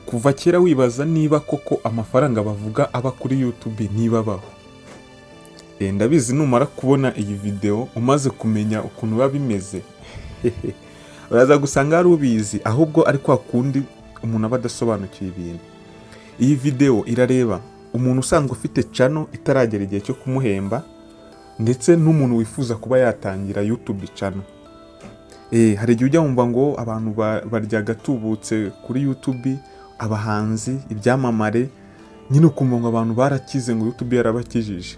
kuva kera wibaza niba koko amafaranga bavuga aba kuri YouTube niba abaho. Ndabizi numara kubona iyi video umaze kumenya ukuntu biba bimeze uraza gusanga ari ubizi, ahubwo ari kwa kundi umuntu aba adasobanukiwe ibintu. Iyi video irareba umuntu usanzwe ufite channel itaragera igihe cyo kumuhemba, ndetse n'umuntu wifuza kuba yatangira YouTube channel. Hari igihe ujya wumva ngo abantu barya gatubutse kuri YouTube, abahanzi, ibyamamare, nyine ukumva ngo abantu barakize, ngo YouTube yarabakijije.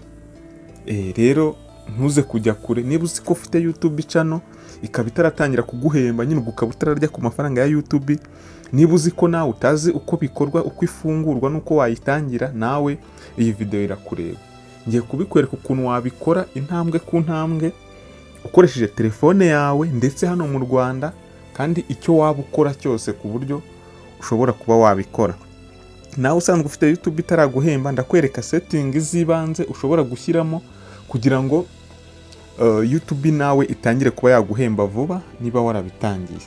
Rero ntuze kujya kure. Niba uzi ko ufite YouTube channel ikaba itaratangira kuguhemba, nyine ukaba utararya ku mafaranga ya YouTube, niba uzi ko nawe utazi uko bikorwa, uko ifungurwa, n'uko wayitangira, nawe iyi video irakureba. Ngiye kubikwereka ukuntu wabikora intambwe ku ntambwe ukoresheje telefone yawe, ndetse hano mu Rwanda, kandi icyo waba ukora cyose ku buryo ushobora kuba wabikora. Nawe usanzwe ufite YouTube itaraguhemba, ndakwereka setting z'ibanze ushobora gushyiramo kugira ngo YouTube nawe itangire kuba yaguhemba vuba niba warabitangiye.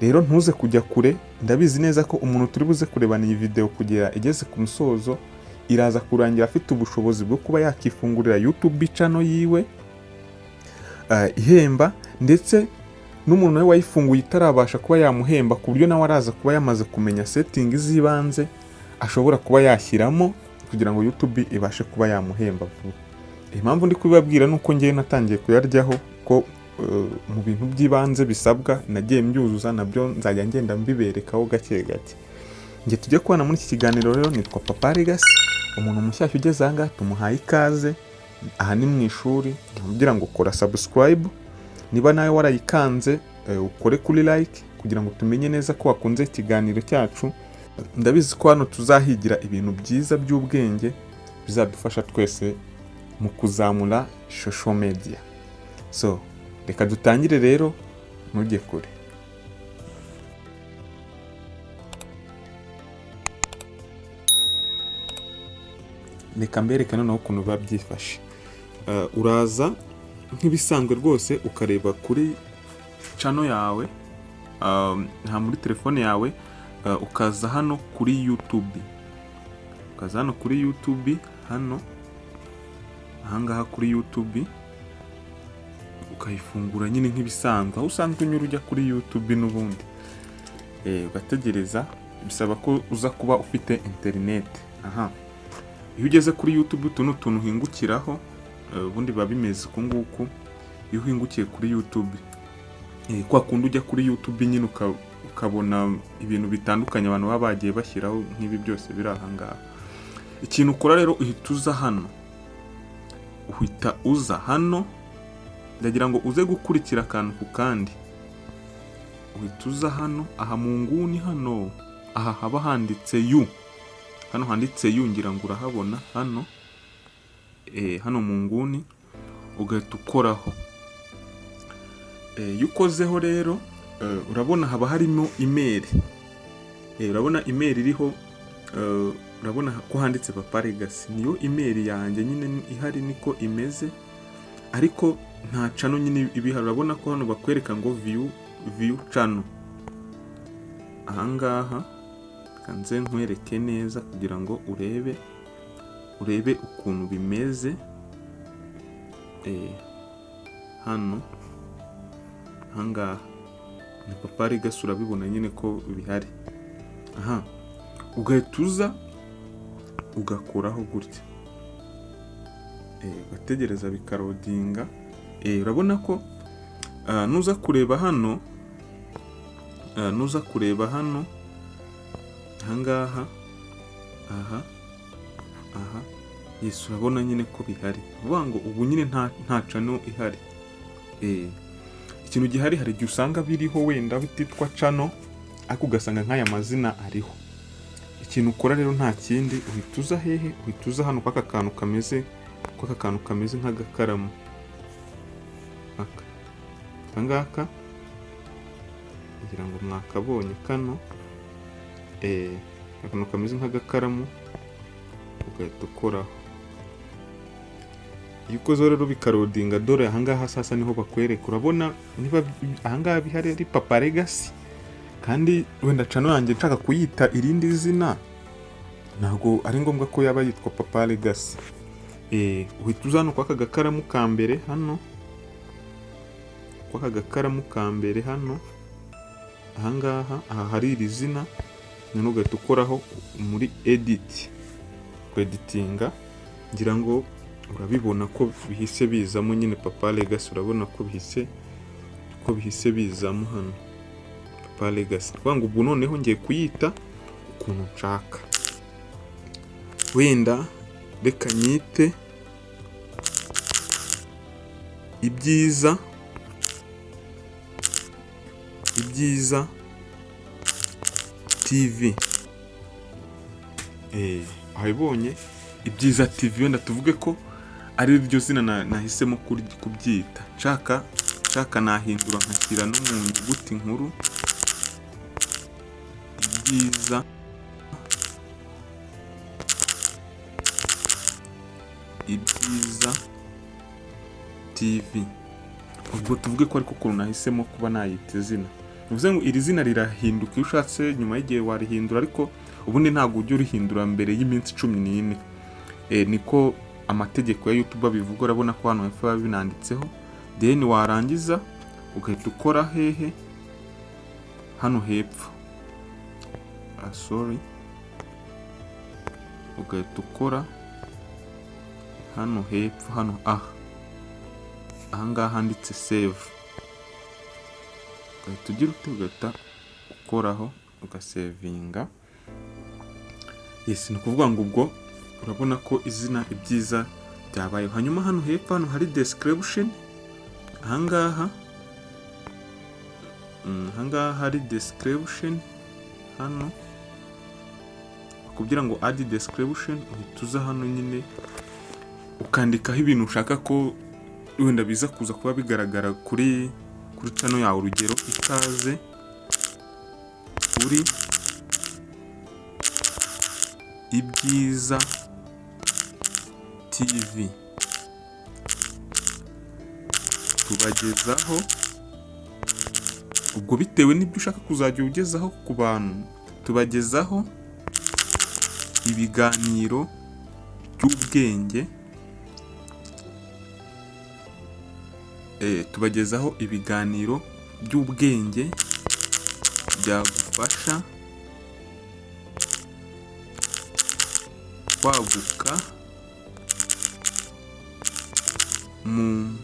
Rero ntuze kujya kure, ndabizi neza ko umuntu turi buze kurebana iyi video kugera igeze ku musozo iraza kurangira afite ubushobozi bwo kuba yakifungurira YouTube channel yiwe ihemba, ndetse n'umuntu nawe wayifunguye itarabasha kuba yamuhemba, ku buryo nawe araza kuba yamaze kumenya setting z'ibanze ashobora kuba yashyiramo kugira ngo YouTube ibashe kuba yamuhemba vuba. Impamvu ndi kubibabwira nuko ngiye natangiye kuyaryaho, ko mu bintu by'ibanze bisabwa nagiye mbyuzuza, nabyo nzajya ngenda mbiberekaho gake gake. Ngiye tujye kubana muri iki kiganiro rero. Nitwa Papa Legacy, umuntu mushyashya ugeze aha ngaha tumuhaye ikaze. Aha ni mu ishuri, nkugira ngo ukora subscribe, niba nawe warayikanze ukore kuri like kugira ngo tumenye neza ko wakunze ikiganiro cyacu. Ndabizi ko hano tuzahigira ibintu byiza by'ubwenge bizadufasha twese mu kuzamura social media. So reka dutangire rero, ntujye kure. Reka mbereke noneho ukuntu biba byifashe. Uraza nk'ibisanzwe rwose ukareba kuri channel yawe, nta muri telefone yawe, ukaza hano kuri YouTube. Ukaza hano kuri YouTube, hano ahangaha kuri YouTube ukayifungura nyine nk'ibisanzwe, aho usanzwe unyura ujya kuri YouTube n'ubundi. Ugategereza, bisaba ko uza kuba ufite internet. Iyo ugeze kuri YouTube utu ni utuntu uhingukiraho, ubundi biba bimeze uku nguku. Iyo uhingukiye kuri YouTube, kwa kundi ujya kuri YouTube nyine ukabona ibintu bitandukanye abantu baba bagiye bashyiraho nk'ibi byose biri aha ngaha. Ikintu ukora rero, uhita uza hano, ndagira ngo uze gukurikira akantu ku kandi. Uhita uza hano, aha mu nguni hano, aha haba handitse you. Hano handitse you, ngira ngo urahabona hano. Hano mu nguni ugahita ukoraho. Iyo ukozeho rero, urabona haba harimo email. Urabona email iriho, urabona ko handitse Papa Legacy. Niyo email yanjye nyine ihari, niko imeze, ariko nta channel nyine ibihari. Urabona ko hano bakwereka ngo view channel. Ahangaha kanze nkwereke neza kugira ngo urebe ukuntu bimeze. Hano ahangaha ni Papa Legacy, urabibona nyine ko bihari. Ugahita uza ugakoraho gutya, ugategereza bikarodinga. Urabona ko nuza kureba hano, ahangaha, yes, urabona nyine ko bihari. Uvuga ngo ubu nyine nta channel ihari. Ikintu gihari, hari igihe usanga biriho wenda bititwa channel, ariko ugasanga nk'aya mazina ariho. Ikintu ukora rero nta kindi, uhita uza hehe, uhita uza hano kw'aka kantu kameze nk'agakaramu. Akangaka kugira ngo mwakabonye kano, akantu kameze nk'agakaramu, ugahita ukoraho. Iyo ukoze rero bikarodinga, dore ahangaha sasa niho bakwereka. Urabona niba ahangaha bihari ari Papa Legacy, kandi wenda channel yanjye nshaka kuyita irindi zina ntabwo ari ngombwa ko yaba yitwa Papa Legacy. Uhita uza hano kw'aka gakaramu ka mbere hano, kw'aka gakaramu ka mbere hano, ahangaha aha hari iri zina, none ugahita ukoraho muri edit, kweditinga. Ngira ngo urabibona ko bihise bizamo nyine Papa Legacy, urabona ko bihise bizamo hano Papa Legacy. Kuvuga ubu noneho ngiye kuyita ukuntu nshaka, wenda reka nyite ibyiza TV. Ahibonye ibyiza TV, wenda tuvuge ko ari ryo zina nahisemo kubyita. Nshaka nahindura nkashyira no mu nyuguti nkuru ibyiza TV. Ubwo tuvuge ko ariko ukuntu nahisemo kuba nayita izina. Bivuze ngo iri zina rirahinduka iyo ushatse, nyuma y'igihe warihindura, ariko ubundi ntabwo ujya urihindura mbere y'iminsi 14. Niko amategeko ya YouTube abivuga. Urabona ko hano hepfo binanditseho. Then warangiza ugahita ukora hehe hano hepfo, ugahita ukora hano hepfo, hano ahangaha handitse save, ugahita ugira ugahita ukoraho ugasevinga. Ni ukuvuga ngo ubwo urabona ko izina ibyiza byabayeho. Hanyuma hano hepfo hano hari description, ahangaha hari description hano, kugira ngo add description uhita uza hano nyine ukandikaho ibintu ushaka ko wenda biza kuza kuba bigaragara kuri channel yawe. Urugero, ikaze kuri ibyiza TV, tubagezaho, ubwo bitewe n'ibyo ushaka kuzajya ugezaho ku bantu, tubagezaho ibiganiro by'ubwenge, tubagezaho ibiganiro by'ubwenge byagufasha kwaguka mu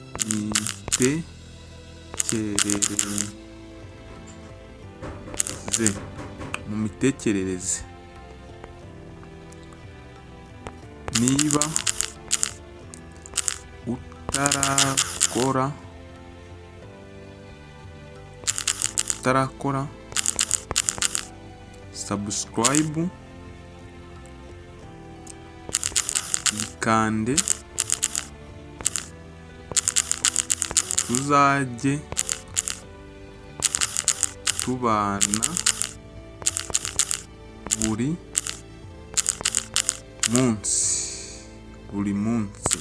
mitekerereze. Niba utarakora subscribe, ikande tuzajye tubana buri munsi.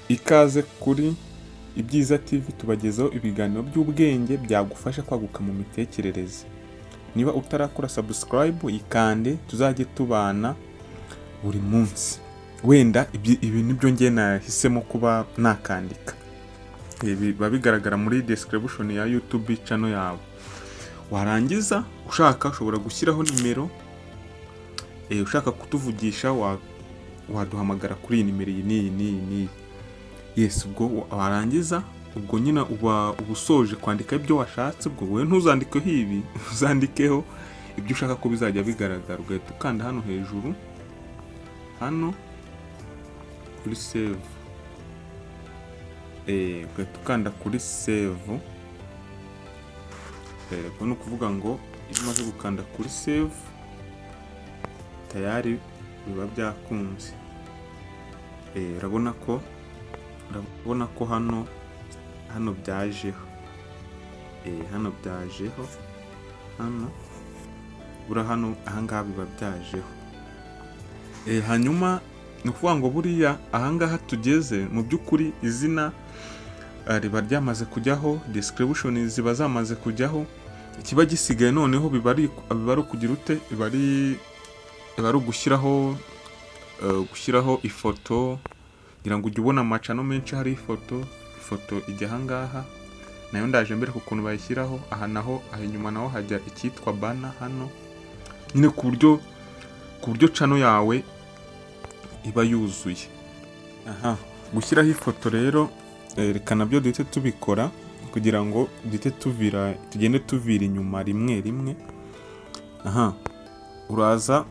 Ikaze kuri ibyiza TV, tubagezaho ibiganiro by'ubwenge byagufasha kwaguka mu mitekerereze. Niba utarakora subscribe, ikande tuzajye tubana buri munsi. Wenda ibi nibyo ngiye nahisemo kuba nakandika, biba bigaragara muri description ya YouTube channel yawe. Warangiza ushaka ushobora gushyiraho nimero, ushaka kutuvugisha waduhamagara kuri iyi nimero iyi. Ubwo warangiza, ubwo nyine uba usoje kwandika ibyo washatse. Ubwo wowe ntuzandikeho ibi, uzandikeho ibyo ushaka ko bizajya bigaragara. Ugahita ukanda hano hejuru, hano kuri save, ugahita ukanda kuri save. Ubwo ni ukuvuga ngo iyo umaze gukanda kuri save tayari biba byakunze. Urabona ko hano byajeho, hano ahangaha biba byajeho. Hanyuma ni ukuvuga ngo buriya ahangaha tugeze, mu by'ukuri izina riba ryamaze kujyaho, description ziba zamaze kujyaho. Ikiba gisigaye noneho biba ari ukugira ute, biba ari ugushyiraho ifoto, kugira ngo ujye ubona amacano menshi hari ifoto ijya ahangaha, nayo ndaje mbere ukuntu bayishyiraho. Aha naho inyuma naho hajya icyitwa bana hano, nyine ku buryo channel yawe iba yuzuye. Gushyiraho ifoto rero reka nabyo duhite tubikora kugira ngo duhite tugende tuvira inyuma rimwe. Uraza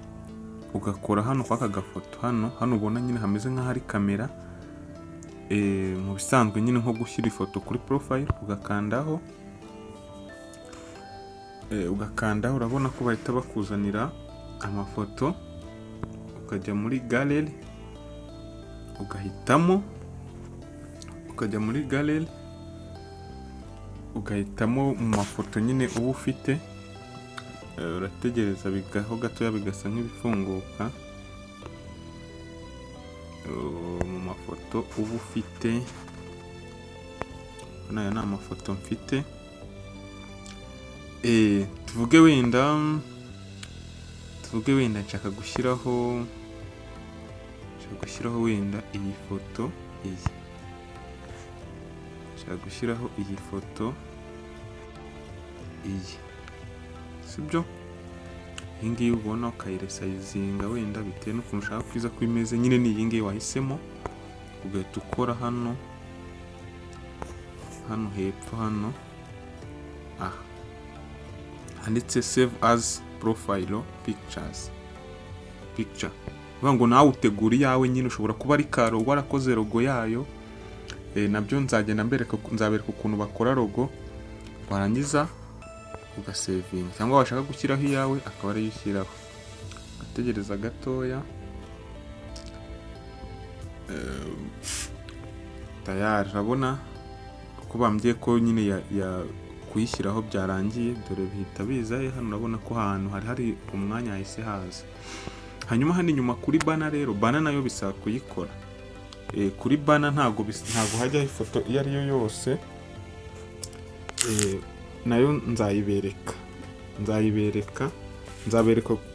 ugakora hano kwaka gafoto hano ubona nyine hameze nk'aho ari kamera. Mu bisanzwe nyine nko gushyira ifoto kuri profile, ugakandaho urabona ko bahita bakuzanira amafoto, ukajya muri gallery ugahitamo mu mafoto nyine uba ufite. Urategereza bigaho gatoya bigasa nk'ibifunguka mu mafoto uba ufite. Aya ni amafoto mfite. Tuvuge wenda nshaka gushyiraho wenda iyi foto sibyo. Iyi ngiyi ubona ukayiresayizinga wenda bitewe n'ukuntu ushaka kwiza ko imeze, nyine ni iyi ngiyi wahisemo. Ugahita ukora hano hepfo handitse save as profile picture. Vuga ngo nawe utegura iyawe nyine, ushobora kuba ari karo warakoze logo yayo. Nabyo nzabereka ukuntu bakora logo, warangiza ugasevinga. Cyangwa washaka gushyiraho iyawe akaba ari yishyiraho, ategereza gatoya. Tayari urabona ko bambye ko nyine ya kuyishyiraho byarangiye, dore bihita biza hano. Urabona ko ahantu hari umwanya hahise haza. Hanyuma hano inyuma kuri bana rero, bana nayo bisaba kuyikora. Kuri bana ntago hajyaho ifoto iyo ari yo yose. Nayo nzabereka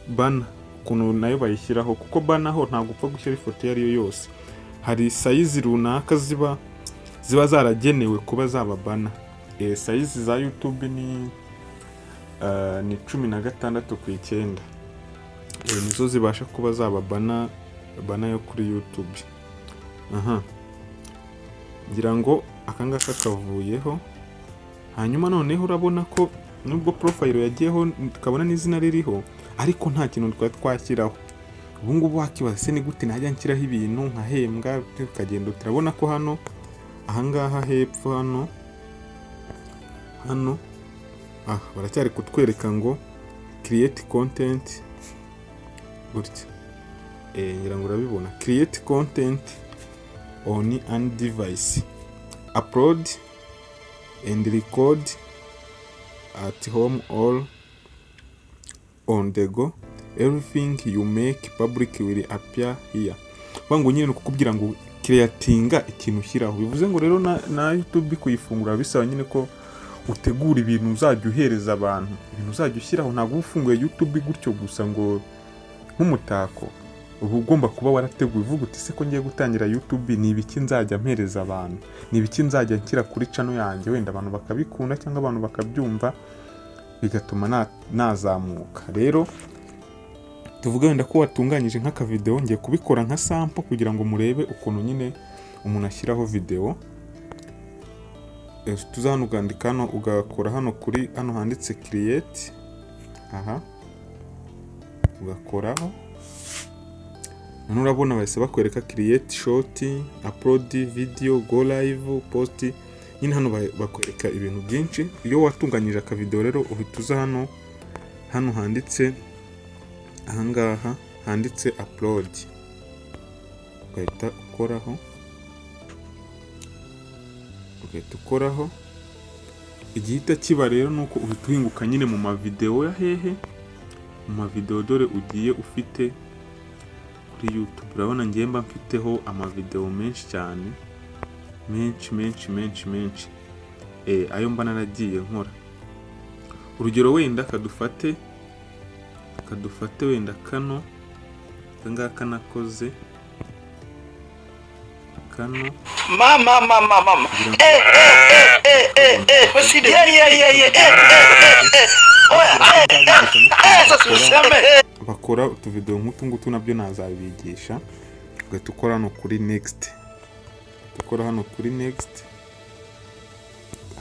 bana ukuntu nayo bayishyiraho, kuko bana ho ntabwo upfa gushyira ifoto iyo ari yo yose. Hari size runaka ziba zaragenewe kuba zaba bana. Size za YouTube ni 16:9. Nizo zibasha kuba zaba bana yo kuri YouTube. Ngira ngo akangaka kavuyeho. Hanyuma noneho urabona ko nubwo profile yagiyeho tukabona n'izina ririho, ariko nta kintu twashyiraho. Ubu ngubu wakibaza se ni gute najya nshyiraho ibintu nkahembwa tukagenda. Turabona ko hano ahangaha hepfo hano baracyari kutwereka ngo create content gutya. Ngira ngo urabibona, create content on any device, upload and record at home or on the go, everything you make public will appear here. Bango nyine kukubwira ngo creatinga ikintu ushyiraho. Bivuze ngo rero na YouTube kuyifungura bisaba nyine ko utegura ibintu uzajya uhereza abantu, ibintu uzajya ushyiraho. Ntabwo ufunguye YouTube gutyo gusa ngo nk'umutako. Ubu ugomba kuba warateguye, uvuga uti se ko ngiye gutangira YouTube, ni ibiki nzajya mpereza abantu, ni ibiki nzajya nshyira kuri channel yanjye, wenda abantu bakabikunda cyangwa abantu bakabyumva bigatuma nazamuka. Rero tuvuga wenda ko watunganyije nk'aka video, ngiye kubikora nka sample kugira ngo murebe ukuntu nyine umuntu ashyiraho video. Tuzahano ugandika hano, ugakora hano kuri hano handitse create, ugakoraho. Hano urabona bahise bakwereka create short, upload video, go live, post. Nyine hano bakwereka ibintu byinshi. Iyo watunganyije aka video rero uhita uza hano handitse ahangaha handitse upload, ugahita ukoraho. Igihita kiba rero nuko uhita uhinguka nyine mu mavideo ya hehe, mu mavideo dore ugiye ufite kuri YouTube. Urabona ngiye mba mfiteho amavideo menshi cyane. menshi ayo mba naragiye nkora. Urugero wenda kadufate wenda kano ngaka nakoze kano mama bakora utuvideo nk'utu ngutu nabyo nazabigisha. Ugahita ukora hano kuri next,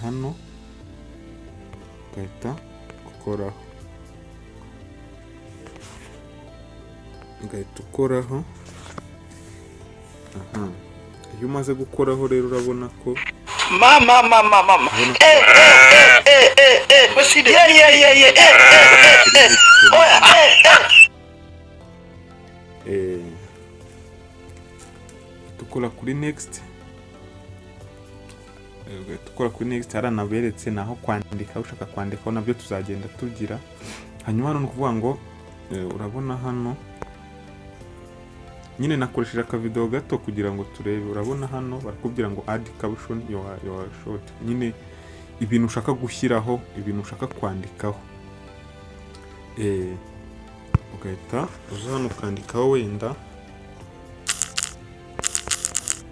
hano ugahita ukoraho, iyo umaze gukoraho rero urabona ko tukora kuri next, haranaberetse naho kwandika, ushaka kwandikaho nabyo tuzagenda tugira. Hanyuma hano nukuvuga ngo urabona hano nyine nakoresheje akavideo gato kugira ngo turebe. Urabona hano barakubwira ngo add caption your short, nyine ibintu ushaka gushyiraho, ibintu ushaka kwandikaho. Ugahita uza hano ukandikaho wenda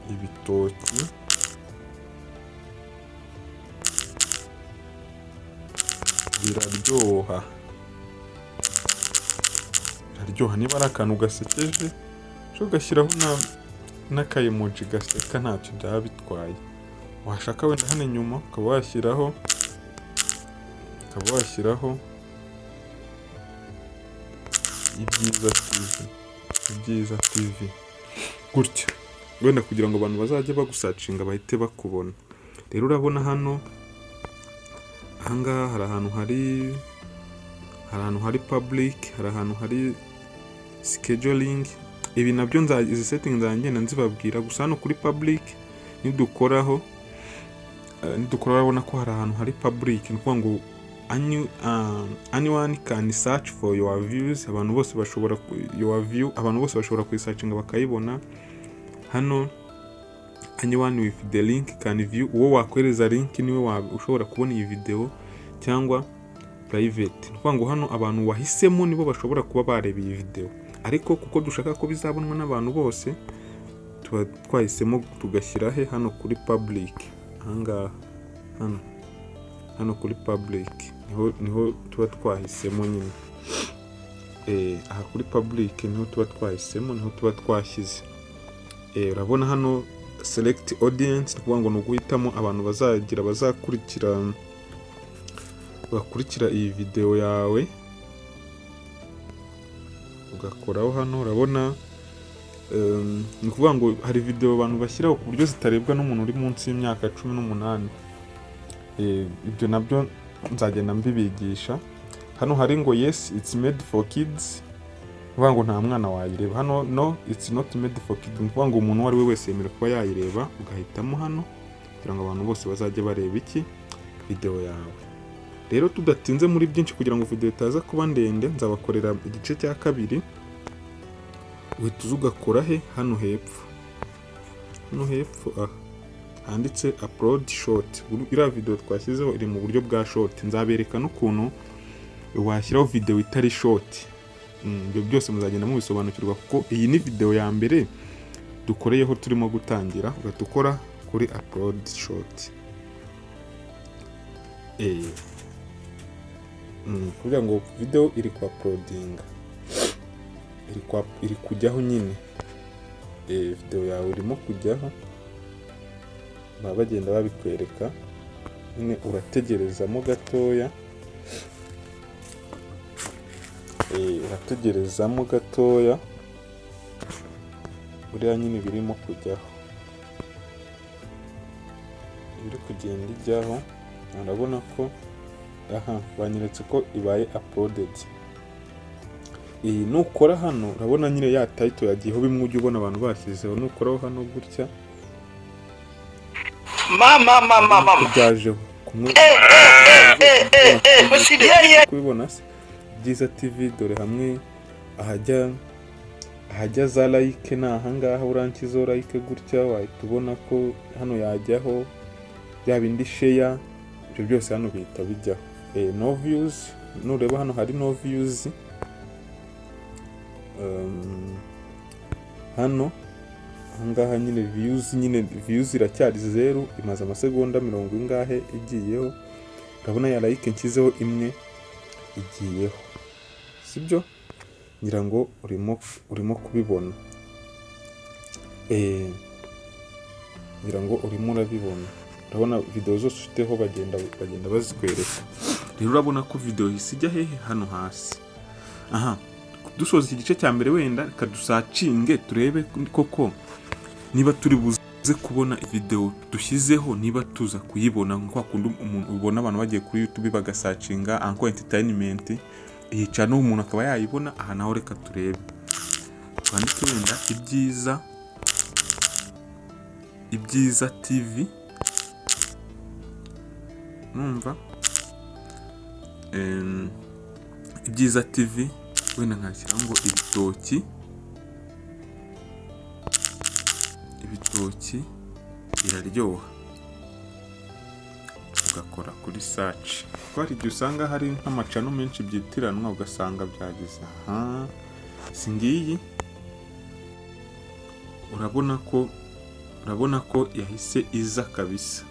ibitoki biraryoha, niba ari akantu gasekeje ugashyiraho n'akayemoji gaseka, ntacyo byaba bitwaye. Washaka wenda hano inyuma ukaba washyiraho ibyiza TV gutya, wenda kugira ngo abantu bazajye bagusacinga bahite bakubona. Rero urabona hano ahangaha hari ahantu hari public, hari ahantu hari scheduling. Ibi nabyo izi settings nzagenda nzibabwira. Gusa hano kuri public nidukoraho urabona ko hari ahantu hari public, ni ukuvuga ngo anyone can search for your views. Abantu bose bashobora kuyisearchinga bakayibona. Hano anyone with the link can view, uwo wakwereza link niwe ushobora kubona iyi video, cyangwa private. Ni ukuvuga ngo hano abantu wahisemo nibo bashobora kuba bareba iyi video, ariko kuko dushaka ko bizabonwa n'abantu bose tuba twahisemo tugashyira hano kuri public. Ahangaha hano kuri public niho tuba twahisemo nyine. Aha kuri public niho tuba twahisemo, niho tuba twashyize. Urabona hano select audience, kuvuga ngo nuguhitamo abantu bakurikira iyi video yawe. Ugakoraho hano, urabona ni ukuvuga ngo hari video abantu bashyiraho ku buryo zitarebwa n'umuntu uri munsi y'imyaka 18. Ibyo nabyo nzagenda mbibigisha. Hano hari ngo yes it's made for kids, kuvuga ngo nta mwana wayireba. Hano no it's not made for kids, kuvuga ngo umuntu wari we wese yemerewe kuba yayireba. Ugahitamo hano kugira ngo abantu bose bazajye bareba video yawe. Rero tudatinze muri byinshi kugira ngo video itaza kuba ndende, nzabakorera igice cya kabiri. Uhita ugakora hano hepfo handitse upload short. Iriya video twashyizeho iri mu buryo bwa short. Nzabereka n'ukuntu washyiraho video itari short. Ibyo byose muzagenda mubisobanukirwa, kuko iyi ni video ya mbere dukoreyeho turimo gutangira. Ugatukora kuri upload short. Kugira ngo video iri kwa uploadinga, iri kujyaho nyine. Video yawe irimo kujyaho, baba bagenda babikwereka nyine. Urategerezamo gatoya, buriya nyine birimo kujyaho, biri kugenda ijyaho. Urabona ko banyeretse ko ibaye uploaded. Nukora hano urabona nyine ya title yagiyeho, bimwe ujya ubona abantu bashyizeho. Nukoraho hano gutya byajeho kumwe kubibona se byiza TV. Dore hamwe ahajya ahajya za like ni ahangaha, urankizaho like gutya wahita ubona ko hano yajyaho bya bindi share, ibyo byose hano bihita bijyaho. No views, nureba hano hari no views. Hano ahangaha nyine views iracyari 0, imaze amasegonda mirongo ingahe igiyeho. Urabona ya like nshyizeho imwe igiyeho, sibyo? Ngira ngo urimo kubibona. Ngira ngo urimo urabibona. Urabona video zose ufiteho bagenda bazikwereka. Rero urabona ko video isijya hehe hano hasi. Aha, dusoza iki gice cya mbere wenda reka dusacinge turebe koko niba turi buze kubona video dushyizeho, niba tuza kuyibona nko kundi umuntu ubona abantu bagiye kuri YouTube bagasacinga anko entertainment, iyi channel umuntu akaba yayibona. Aha naho reka turebe, twandike wenda ibyiza TV, numva ibyiza TV wenda nkashyira ngo ibitoki biraryoha, ugakora kuri search. Kuko hari igihe usanga hari nk'amacano menshi byitiranwa ugasanga byagize singiyi. urabona ko yahise iza kabisa.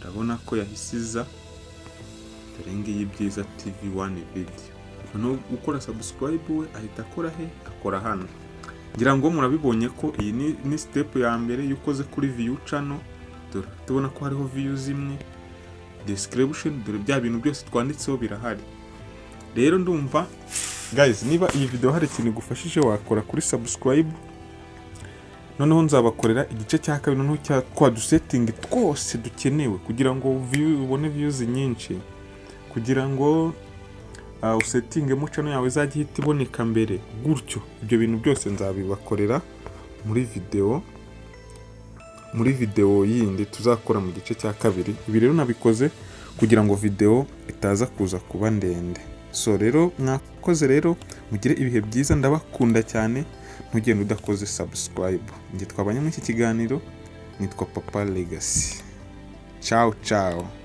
Urabona ko yahise iza. Dore ngiyi ibyiza TV 1 video. Noneho gukora subscribe we ahita akora he? Akora hano. Ngira ngo murabibonye ko iyi ni step ya mbere yukoze kuri view channel. Dore tubona ko hariho views imwe, description, dore bya bintu byose twanditseho birahari. Rero ndumva guys, niba iyi video hari ikintu igufashije wakora kuri subscribe. Noneho nzabakorera igice cya kabiri, noneho kwa dusetting twose dukenewe kugira ngo ubone views nyinshi, kugira ngo usettinge mu channel yawe izajya ihita iboneka mbere. Gutyo ibyo bintu byose nzabibakorera muri video yindi tuzakora mu gice cya kabiri. Ibi rero nabikoze kugira ngo video itaza kuza kuba ndende. So rero mwakoze, rero mugire ibihe byiza, ndabakunda cyane. Ntugende udakoze subscribe. Njye twabanye muri iki kiganiro, nitwa Papa Legacy. Ciao ciao.